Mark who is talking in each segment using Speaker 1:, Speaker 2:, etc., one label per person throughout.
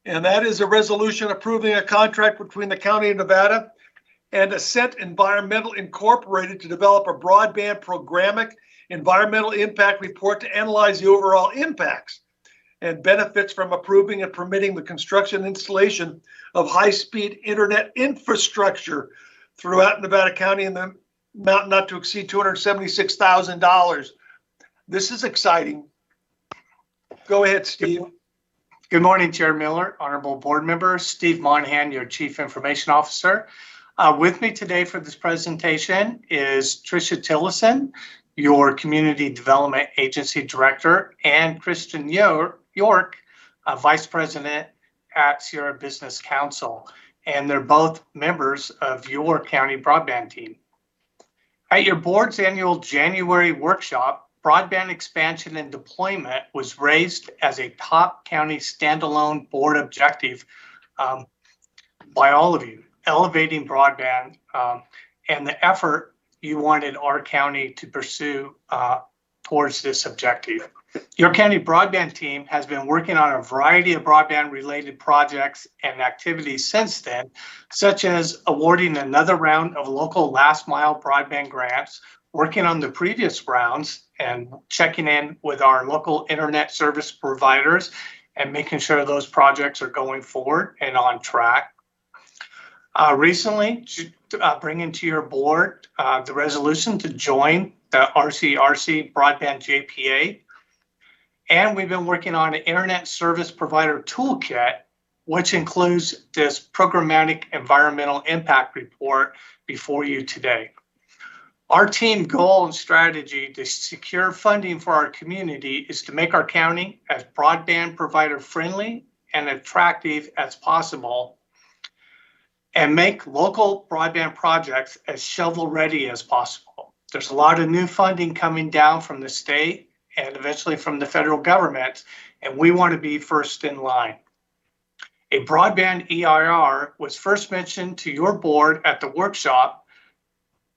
Speaker 1: and that is a resolution approving a contract between the County of Nevada and Ascent Environmental Incorporated to develop a broadband programmatic environmental impact report to analyze the overall impacts and benefits from approving and permitting the construction and installation of high-speed internet infrastructure throughout Nevada County in the amount not to exceed $276,000. This is exciting. Go ahead, Steve.
Speaker 2: Good morning, Chair Miller, honorable board members. Steve Monahan, your Chief Information Officer. With me today for this presentation is Tricia Tillison, your Community Development Agency Director, and Kristen York, Vice President at Sierra Business Council. And they're both members of your county broadband team. At your board's annual January workshop, broadband expansion and deployment was raised as a top county standalone board objective by all of you, elevating broadband and the effort you wanted our county to pursue towards this objective. Your county broadband team has been working on a variety of broadband related projects and activities since then, such as awarding another round of local last mile broadband grants, working on the previous rounds and checking in with our local internet service providers and making sure those projects are going forward and on track. Recently, bringing to your board the resolution to join the RCRC Broadband JPA. And we've been working on an internet service provider toolkit, which includes this programmatic environmental impact report before you today. Our team goal and strategy to secure funding for our community is to make our county as broadband provider friendly and attractive as possible, and make local broadband projects as shovel ready as possible. There's a lot of new funding coming down from the state and eventually from the federal government, and we want to be first in line. A broadband EIR was first mentioned to your board at the workshop,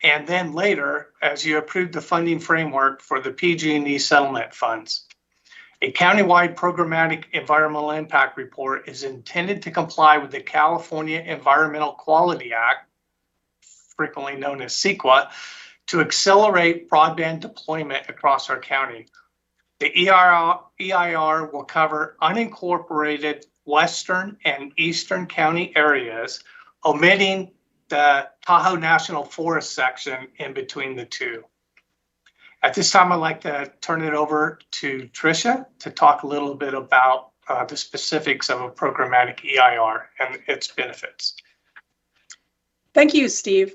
Speaker 2: and then later as you approved the funding framework for the PG&E settlement funds. A countywide programmatic environmental impact report is intended to comply with the California Environmental Quality Act, frequently known as CEQA, to accelerate broadband deployment across our county. The EIR will cover unincorporated western and eastern county areas, omitting the Tahoe National Forest section in between the two. At this time, I'd like to turn it over to Tricia to talk a little bit about the specifics of a programmatic EIR and its benefits.
Speaker 3: Thank you, Steve.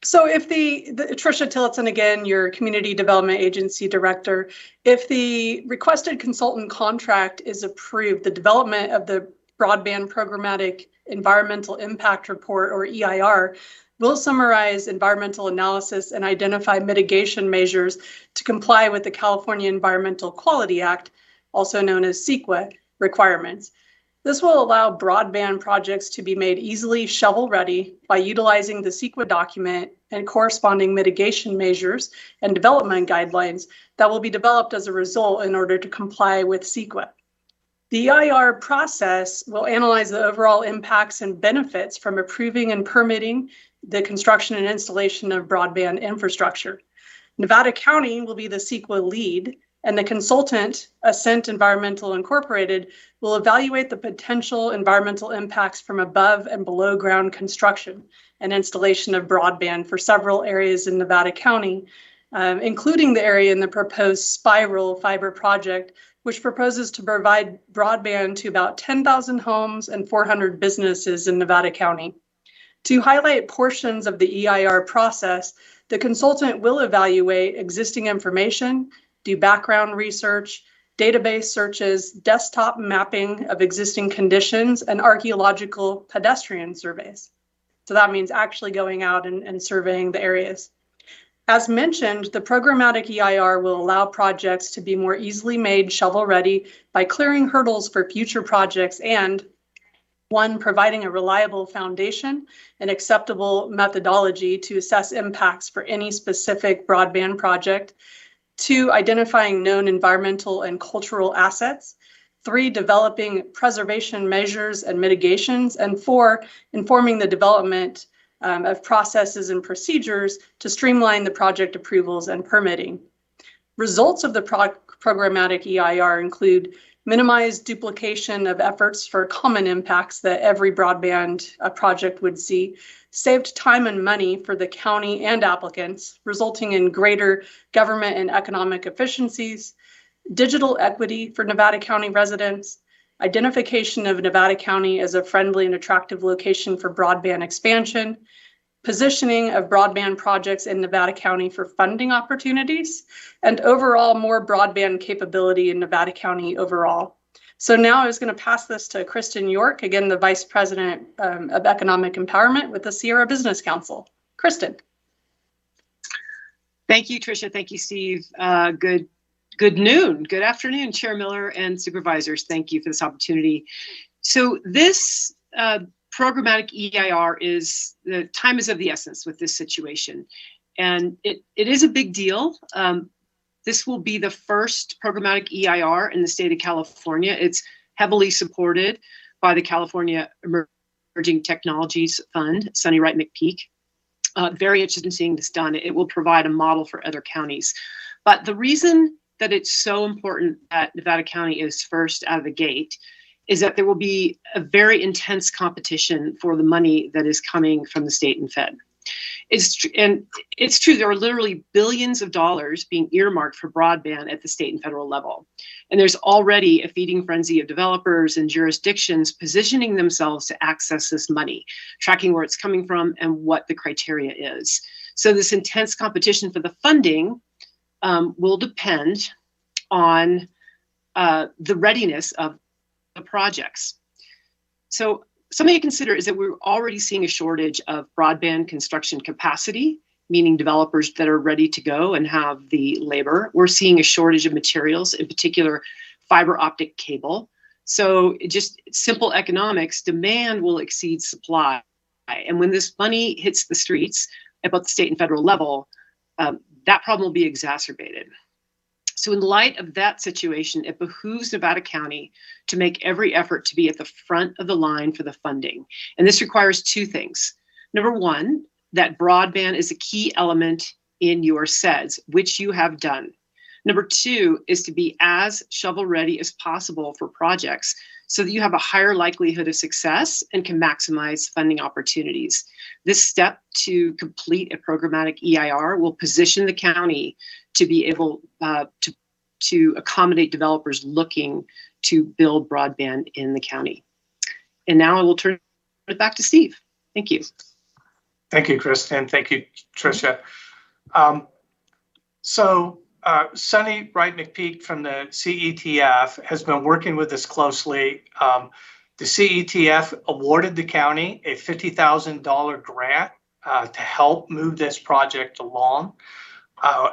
Speaker 3: So if Tricia Tillotson, again, your Community Development Agency Director, if the requested consultant contract is approved, the development of the Broadband Programmatic Environmental Impact Report, or EIR, will summarize environmental analysis and identify mitigation measures to comply with the California Environmental Quality Act, also known as CEQA, requirements. This will allow broadband projects to be made easily shovel-ready by utilizing the CEQA document and corresponding mitigation measures and development guidelines that will be developed as a result in order to comply with CEQA. The EIR process will analyze the overall impacts and benefits from approving and permitting the construction and installation of broadband infrastructure. Nevada County will be the CEQA lead, and the consultant, Ascent Environmental Incorporated, will evaluate the potential environmental impacts from above and below ground construction and installation of broadband for several areas in Nevada County, including the area in the proposed spiral fiber project, which proposes to provide broadband to about 10,000 homes and 400 businesses in Nevada County. To highlight portions of the EIR process, the consultant will evaluate existing information, do background research, database searches, desktop mapping of existing conditions, and archaeological pedestrian surveys. So that means actually going out and surveying the areas. As mentioned, the programmatic EIR will allow projects to be more easily made shovel-ready by clearing hurdles for future projects and, one, providing a reliable foundation and acceptable methodology to assess impacts for any specific broadband project. Two, identifying known environmental and cultural assets. 3, developing preservation measures and mitigations, and 4, informing the development of processes and procedures to streamline the project approvals and permitting. Results of the programmatic EIR include minimized duplication of efforts for common impacts that every broadband project would see, saved time and money for the county and applicants, resulting in greater government and economic efficiencies, digital equity for Nevada County residents, identification of Nevada County as a friendly and attractive location for broadband expansion, positioning of broadband projects in Nevada County for funding opportunities, and overall more broadband capability in Nevada County overall. So now I was going to pass this to Kristen York, again, the Vice President of Economic Empowerment with the Sierra Business Council. Kristen.
Speaker 4: Thank you, Tricia. Thank you, Steve. Good afternoon, Chair Miller and Supervisors. Thank you for this opportunity. So this programmatic EIR the time is of the essence with this situation. And it is a big deal. This will be the first programmatic EIR in the state of California. It's heavily supported by the California Emerging Technologies Fund, Sunny Wright McPeak. Very interested in seeing this done. It will provide a model for other counties. But the reason that it's so important that Nevada County is first out of the gate is that there will be a very intense competition for the money that is coming from the state and Fed. It's true, there are literally billions of dollars being earmarked for broadband at the state and federal level. And there's already a feeding frenzy of developers and jurisdictions positioning themselves to access this money, tracking where it's coming from and what the criteria is. So this intense competition for the funding will depend on the readiness of the projects. So something to consider is that we're already seeing a shortage of broadband construction capacity, meaning developers that are ready to go and have the labor. We're seeing a shortage of materials, in particular fiber optic cable. So just simple economics, demand will exceed supply. And when this money hits the streets at both the state and federal level, that problem will be exacerbated. So in light of that situation, it behooves Nevada County to make every effort to be at the front of the line for the funding. And this requires two things. Number one, that broadband is a key element in your SEDS, which you have done. Number two is to be as shovel ready as possible for projects so that you have a higher likelihood of success and can maximize funding opportunities. This step to complete a programmatic EIR will position the county to be able to accommodate developers looking to build broadband in the county. And now I will turn it back to Steve. Thank you.
Speaker 2: Thank you, Kristen. Thank you, Tricia. Sunny Wright McPeak from the CETF has been working with us closely. The CETF awarded the county a $50,000 grant to help move this project along.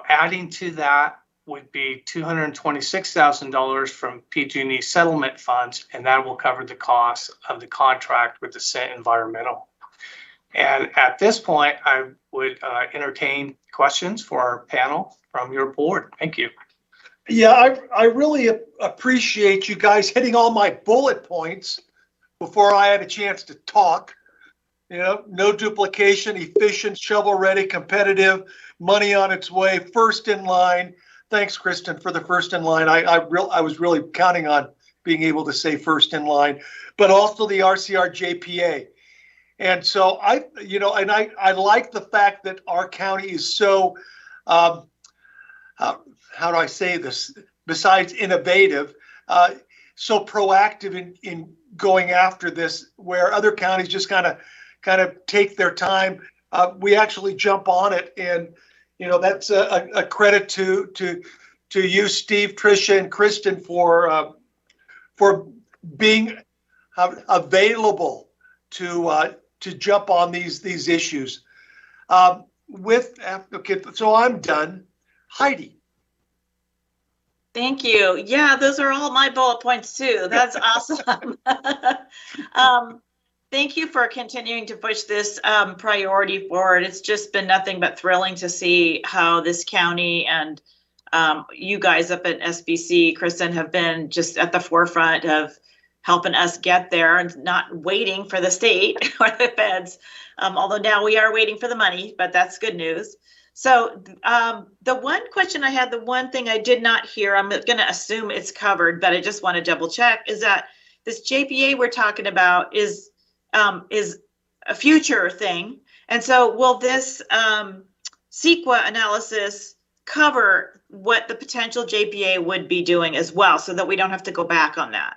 Speaker 2: Adding to that would be $226,000 from PG&E settlement funds, and that will cover the cost of the contract with the Scent Environmental. And at this point, I would entertain questions for our panel from your board. Thank you.
Speaker 1: Yeah, I really appreciate you guys hitting all my bullet points before I had a chance to talk. You know, no duplication, efficient, shovel-ready, competitive, money on its way, first in line. Thanks, Kristen, for the first in line. I was really counting on being able to say first in line, but also the RCR JPA. And so I like the fact that our county is so, how do I say this? Besides innovative, so proactive in going after this, where other counties just kind of take their time. We actually jump on it, and that's a credit to you, Steve, Tricia, and Kristen for being available to jump on these issues. Okay, so I'm done. Heidi.
Speaker 5: Thank you. Yeah, those are all my bullet points too. That's awesome. Thank you for continuing to push this priority forward. It's just been nothing but thrilling to see how this county and you guys up at SBC, Kristen, have been just at the forefront of helping us get there and not waiting for the state or the feds. Although now we are waiting for the money, but that's good news. So the one question I had, the one thing I did not hear, I'm going to assume it's covered, but I just want to double check, is that this JPA we're talking about is a future thing. And so will this CEQA analysis cover what the potential JPA would be doing as well, so that we don't have to go back on that?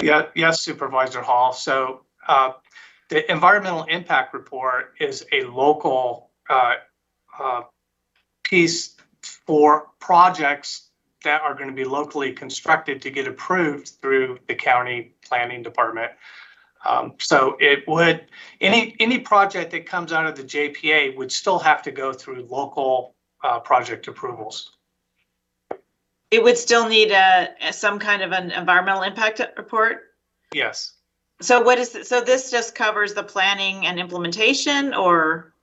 Speaker 2: Yeah, yes, Supervisor Hall. So the environmental impact report is a local piece for projects that are going to be locally constructed to get approved through the county planning department. So it would, any project that comes out of the JPA would still have to go through local project approvals.
Speaker 5: It would still need some kind of an environmental impact report?
Speaker 2: Yes.
Speaker 5: So what is it? So this just covers the planning and implementation, or?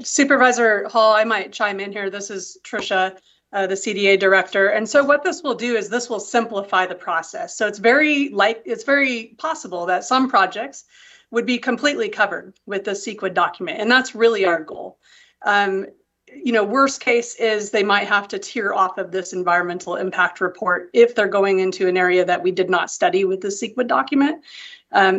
Speaker 3: Supervisor Hall, I might chime in here. This is Tricia, the CDA director. And so what this will do is this will simplify the process. So it's very possible that some projects would be completely covered with the CEQA document. And that's really our goal. Worst case is they might have to tier off of this environmental impact report if they're going into an area that we did not study with the CEQA document.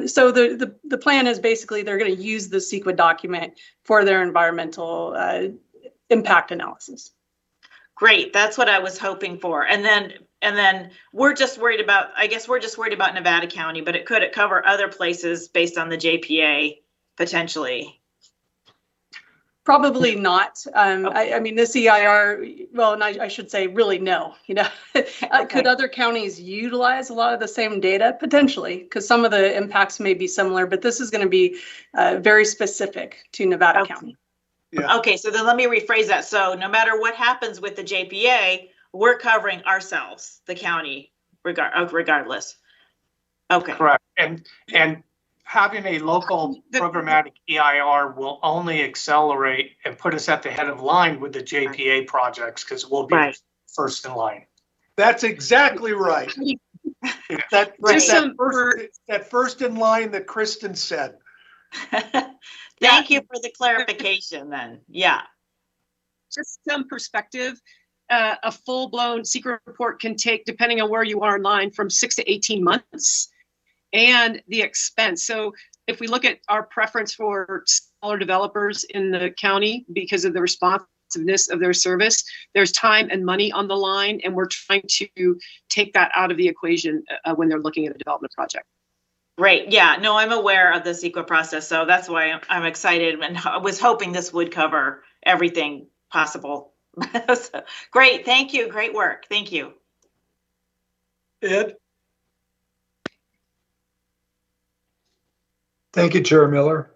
Speaker 3: So the plan is basically they're going to use the CEQA document for their environmental impact analysis.
Speaker 5: Great, that's what I was hoping for. And then we're just worried about, I guess we're just worried about Nevada County, but could it cover other places based on the JPA potentially?
Speaker 3: Probably not. I mean, this EIR, well, and I should say really no,
Speaker 5: Okay.
Speaker 3: Could other counties utilize a lot of the same data? Potentially, because some of the impacts may be similar, but this is going to be very specific to Nevada
Speaker 5: Okay.
Speaker 3: County.
Speaker 1: Yeah.
Speaker 5: Okay, so then let me rephrase that. So no matter what happens with the JPA, we're covering ourselves, the county, regardless. Okay.
Speaker 2: Correct. And having a local programmatic EIR will only accelerate and put us at the head of line with the JPA projects, because we'll be
Speaker 5: Right.
Speaker 2: first in line.
Speaker 1: That's exactly right. That,
Speaker 5: Right.
Speaker 1: that first in line that Kristen said.
Speaker 5: Thank you for the clarification then. Yeah.
Speaker 4: Just some perspective, a full-blown secret report can take, depending on where you are in line, from 6 to 18 months, and the expense. So if we look at our preference for smaller developers in the county because of the responsiveness of their service, there's time and money on the line, and we're trying to take that out of the equation when they're looking at a development project.
Speaker 5: Great. Yeah, no, I'm aware of the CEQA process, so that's why I'm excited, and I was hoping this would cover everything possible. So, great. Thank you. Great work. Thank you.
Speaker 1: Ed?
Speaker 6: Thank you, Chair Miller.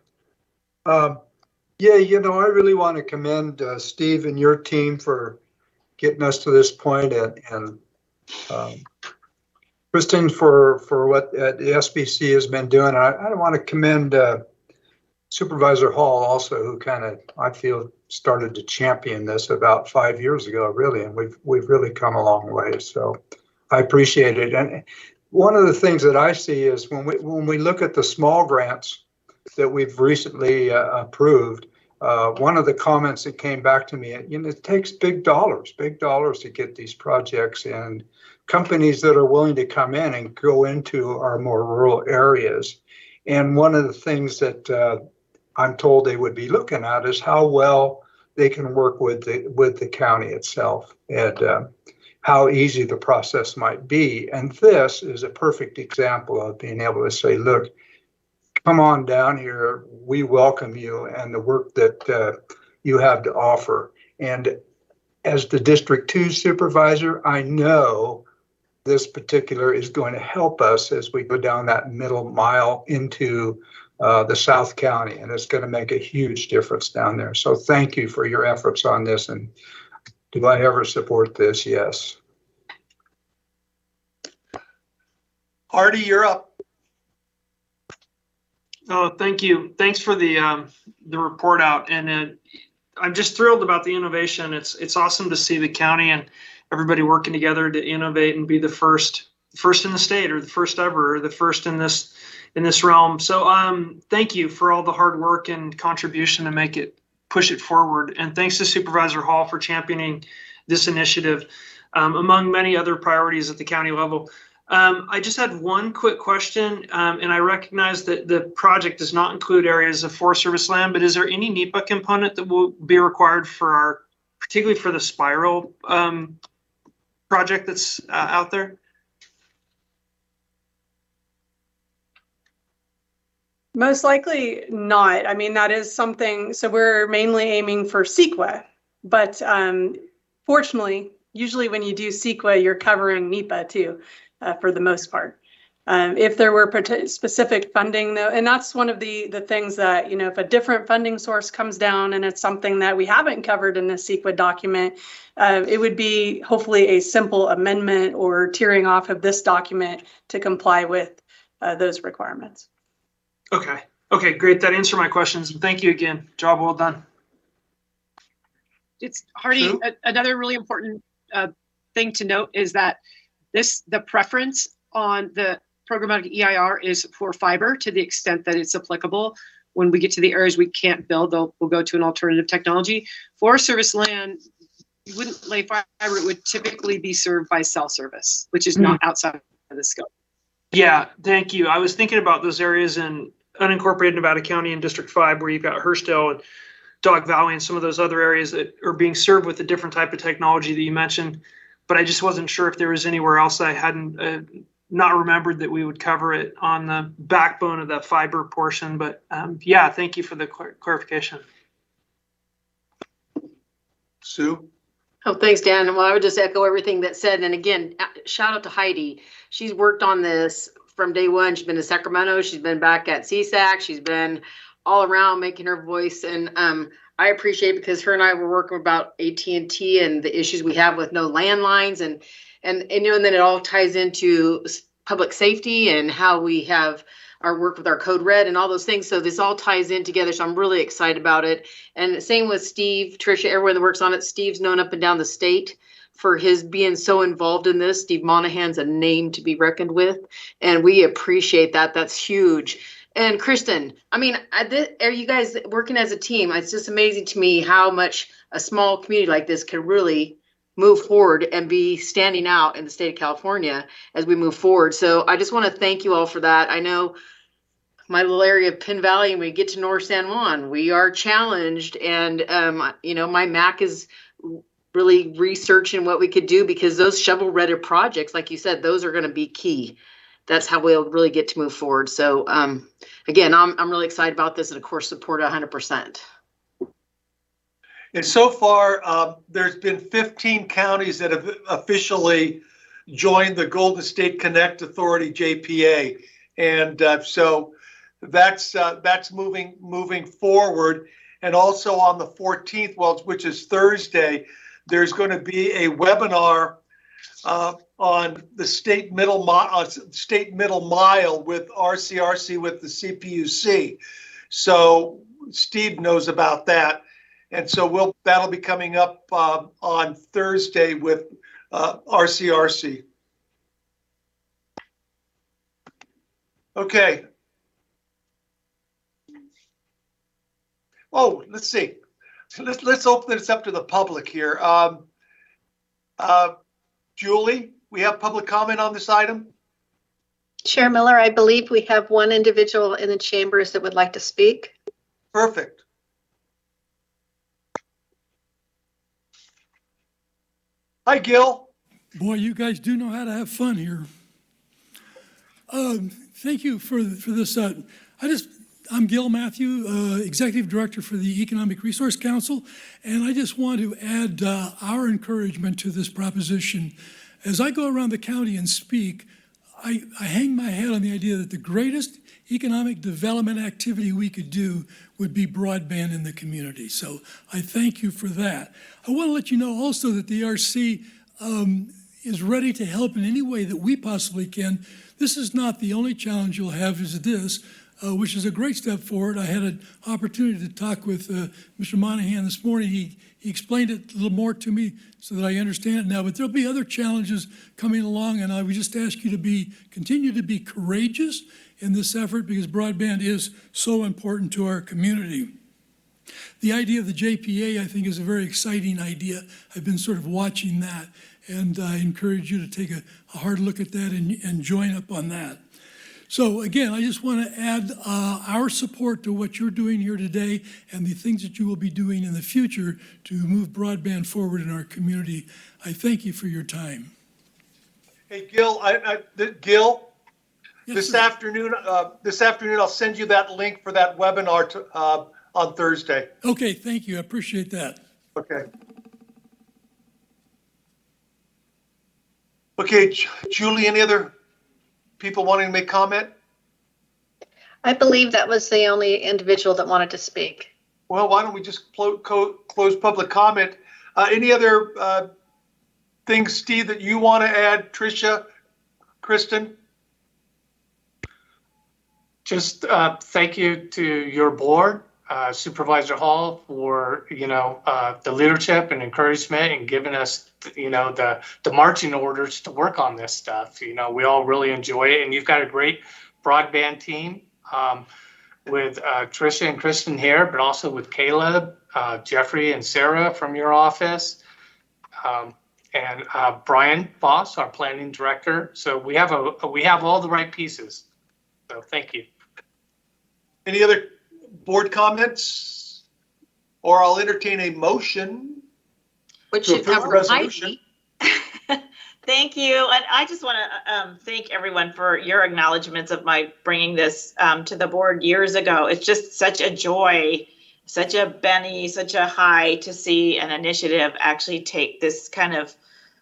Speaker 6: I really want to commend Steve and your team for getting us to this point, and Kristen for what the SBC has been doing. I want to commend Supervisor Hall also, who kind of, I feel, started to champion this about 5 years ago, really, and we've really come a long way. So I appreciate it. And one of the things that I see is when we look at the small grants that we've recently approved, one of the comments that came back to me, it takes big dollars to get these projects, and companies that are willing to come in and go into our more rural areas. And one of the things that I'm told they would be looking at is how well they can work with the county itself, and how easy the process might be. And this is a perfect example of being able to say, look, come on down here, we welcome you and the work that you have to offer. And as the District 2 supervisor, I know this particular is going to help us as we go down that middle mile into the South County, and it's going to make a huge difference down there. So thank you for your efforts on this. And do I ever support this? Yes.
Speaker 1: Hardy, you're up.
Speaker 7: Oh, thank you. Thanks for the report out. And I'm just thrilled about the innovation. It's awesome to see the county and everybody working together to innovate and be the first in the state, or the first ever, or the first in this realm. So thank you for all the hard work and contribution to push it forward. And thanks to Supervisor Hall for championing this initiative, among many other priorities at the county level. I just had one quick question, and I recognize that the project does not include areas of Forest Service land, but is there any NEPA component that will be required for particularly for the spiral project that's out there?
Speaker 3: Most likely not. I mean, that is something, so we're mainly aiming for CEQA, but fortunately, usually when you do CEQA, you're covering NEPA too, for the most part. If there were specific funding though, and that's one of the things that, if a different funding source comes down and it's something that we haven't covered in the CEQA document, it would be hopefully a simple amendment or tearing off of this document to comply with those requirements.
Speaker 7: Okay, great. That answered my questions. And thank you again. Job well done.
Speaker 4: It's Hardy.
Speaker 1: Sue?
Speaker 4: Another really important thing to note is that the preference on the programmatic EIR is for fiber to the extent that it's applicable. When we get to the areas we can't build, we'll go to an alternative technology. Forest Service land, you wouldn't lay fiber. It would typically be served by cell service, which is not outside of the scope.
Speaker 7: Yeah, thank you. I was thinking about those areas in unincorporated Nevada County and District 5 where you've got Hurstdale and Dog Valley and some of those other areas that are being served with a different type of technology that you mentioned. But I just wasn't sure if there was anywhere else I hadn't not remembered that we would cover it on the backbone of that fiber portion. But yeah, thank you for the clarification.
Speaker 1: Sue?
Speaker 8: Oh, thanks, Dan. Well, I would just echo everything that said. And again, shout out to Heidi. She's worked on this from day one. She's been to Sacramento. She's been back at CSAC. She's been all around making her voice. And I appreciate it because her and I were working about AT&T and the issues we have with no landlines and then it all ties into public safety and how we have our work with our code red and all those things. So this all ties in together. So I'm really excited about it. And same with Steve, Tricia, everyone that works on it. Steve's known up and down the state for his being so involved in this. Steve Monahan's a name to be reckoned with. And we appreciate that. That's huge. And Kristen, I mean, are you guys working as a team? It's just amazing to me how much a small community like this can really move forward and be standing out in the state of California as we move forward. So I just want to thank you all for that. I know my little area of Penn Valley, and we get to North San Juan, we are challenged. And, my MAC is really researching what we could do because those shovel-ready projects, like you said, those are going to be key. That's how we'll really get to move forward. So again, I'm really excited about this and of course support 100%.
Speaker 1: And so far, there's been 15 counties that have officially joined the Golden State Connect Authority, JPA. And so that's moving forward. And also on the 14th, which is Thursday, there's going to be a webinar on the state middle mile with RCRC with the CPUC. So Steve knows about that. And so that'll be coming up on Thursday with RCRC. Okay. Oh, let's see. Let's open this up to the public here. Julie, we have public comment on this item?
Speaker 9: Chair Miller, I believe we have one individual in the chambers that would like to speak.
Speaker 1: Perfect. Hi, Gil.
Speaker 10: Boy, you guys do know how to have fun here. Thank you for this. I'm Gil Matthew, Executive Director for the Economic Resource Council, and I just want to add our encouragement to this proposition. As I go around the county and speak, I hang my head on the idea that the greatest economic development activity we could do would be broadband in the community. So I thank you for that. I want to let you know also that the ERC is ready to help in any way that we possibly can. This is not the only challenge you'll have, is this. which is a great step forward. I had an opportunity to talk with Mr. Monahan this morning. He explained it a little more to me so that I understand it now, but there'll be other challenges coming along, and I would just ask you to continue to be courageous in this effort, because broadband is so important to our community. The idea of the JPA, I think, is a very exciting idea. I've been sort of watching that, and I encourage you to take a hard look at that and join up on that. So again, I just want to add our support to what you're doing here today and the things that you will be doing in the future to move broadband forward in our community. I thank you for your time.
Speaker 1: Hey, Gil, Gil,
Speaker 10: Yes,
Speaker 1: this
Speaker 10: sir.
Speaker 1: afternoon, I'll send you that link for that webinar on Thursday.
Speaker 10: Okay, thank you. I appreciate that.
Speaker 1: Okay. Okay, Julie, any other people wanting to make comment?
Speaker 9: I believe that was the only individual that wanted to speak.
Speaker 1: Well, why don't we just close public comment? Any other things, Steve, that you want to add? Tricia, Kristen?
Speaker 2: Just thank you to your board, Supervisor Hall, for the leadership and encouragement and giving us the marching orders to work on this stuff. We all really enjoy it, and you've got a great broadband team with Tricia and Kristen here, but also with Caleb, Jeffrey, and Sarah from your office, and Brian Voss, our planning director. So we have all the right pieces. So thank you.
Speaker 1: Any other board comments? Or I'll entertain a motion.
Speaker 8: Which
Speaker 1: To
Speaker 8: should
Speaker 1: approve the
Speaker 8: cover
Speaker 1: resolution.
Speaker 8: Heidi.
Speaker 5: Thank you. And I just want to thank everyone for your acknowledgements of my bringing this to the board years ago. It's just such a joy, such a Benny, such a high to see an initiative actually take this kind of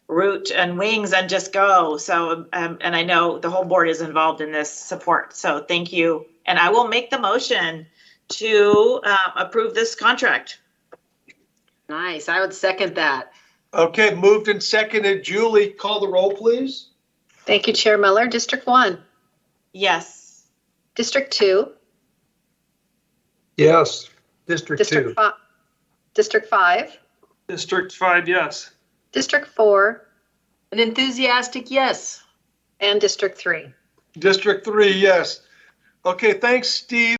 Speaker 5: root and wings and just go. So, and I know the whole board is involved in this support. So thank you. And I will make the motion to approve this contract.
Speaker 8: Nice. I would second that.
Speaker 1: Okay, moved and seconded. Julie, call the roll, please.
Speaker 9: Thank you, Chair Miller. District 1,
Speaker 5: Yes.
Speaker 9: District 2,
Speaker 6: Yes, District 2.
Speaker 9: District 5,
Speaker 7: District 5, yes.
Speaker 9: District 4,
Speaker 8: An enthusiastic yes.
Speaker 9: and District 3.
Speaker 1: District 3, yes. Okay, thanks, Steve.